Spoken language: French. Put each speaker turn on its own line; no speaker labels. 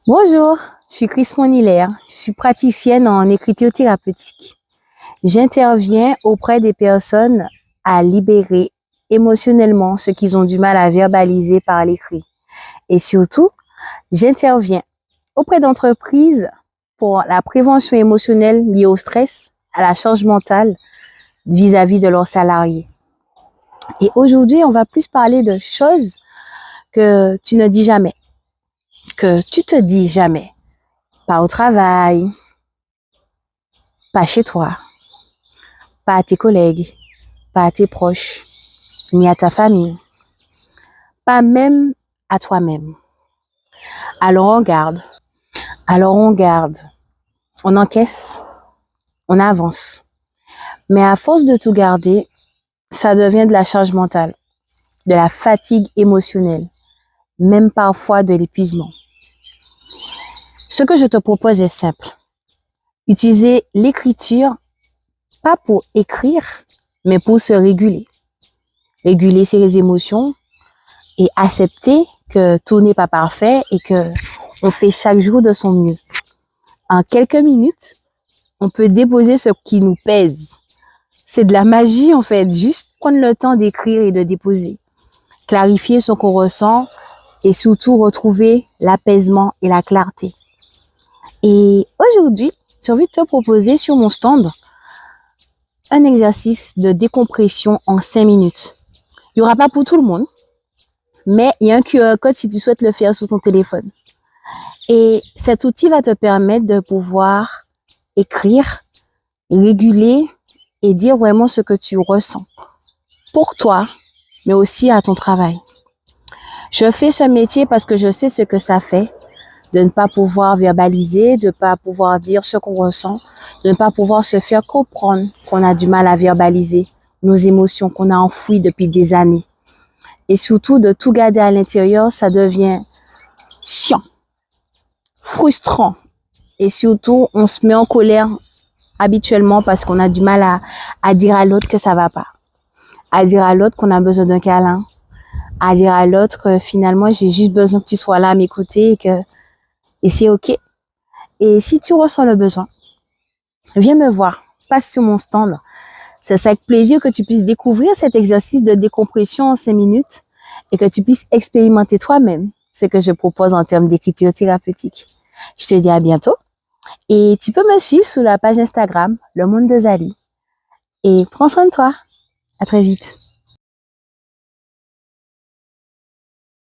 Bonjour, je suis Chris Monilaire, je suis praticienne en écriture thérapeutique. J'interviens auprès des personnes à libérer émotionnellement ce qu'ils ont du mal à verbaliser par l'écrit. Et surtout, j'interviens auprès d'entreprises pour la prévention émotionnelle liée au stress, à la charge mentale vis-à-vis de leurs salariés. Et aujourd'hui, on va plus parler de choses que tu ne dis jamais, que tu te dis jamais. Pas au travail, pas chez toi, pas à tes collègues, pas à tes proches, ni à ta famille, pas même à toi-même. Alors on garde, on encaisse, on avance. Mais à force de tout garder, ça devient de la charge mentale, de la fatigue émotionnelle, même parfois de l'épuisement. Ce que je te propose est simple. Utiliser l'écriture, pas pour écrire, mais pour se réguler. Réguler ses émotions et accepter que tout n'est pas parfait et que on fait chaque jour de son mieux. En quelques minutes, on peut déposer ce qui nous pèse. C'est de la magie en fait, juste prendre le temps d'écrire et de déposer. Clarifier ce qu'on ressent et surtout retrouver l'apaisement et la clarté. Et aujourd'hui, j'ai envie de te proposer sur mon stand un exercice de décompression en 5 minutes. Il n'y aura pas pour tout le monde, mais il y a un QR code si tu souhaites le faire sur ton téléphone. Et cet outil va te permettre de pouvoir écrire, réguler et dire vraiment ce que tu ressens pour toi, mais aussi à ton travail. Je fais ce métier parce que je sais ce que ça fait de ne pas pouvoir verbaliser, de ne pas pouvoir dire ce qu'on ressent, de ne pas pouvoir se faire comprendre qu'on a du mal à verbaliser nos émotions qu'on a enfouies depuis des années. Et surtout, de tout garder à l'intérieur, ça devient chiant, frustrant. Et surtout, on se met en colère habituellement parce qu'on a du mal à dire à l'autre que ça va pas. À dire à l'autre qu'on a besoin d'un câlin. À dire à l'autre que finalement, j'ai juste besoin que tu sois là à m'écouter et c'est OK. Et si tu ressens le besoin, viens me voir, passe sur mon stand. C'est avec plaisir que tu puisses découvrir cet exercice de décompression en 5 minutes et que tu puisses expérimenter toi-même ce que je propose en termes d'écriture thérapeutique. Je te dis à bientôt et tu peux me suivre sur la page Instagram, Le Monde de Zali. Et prends soin de toi. À très vite.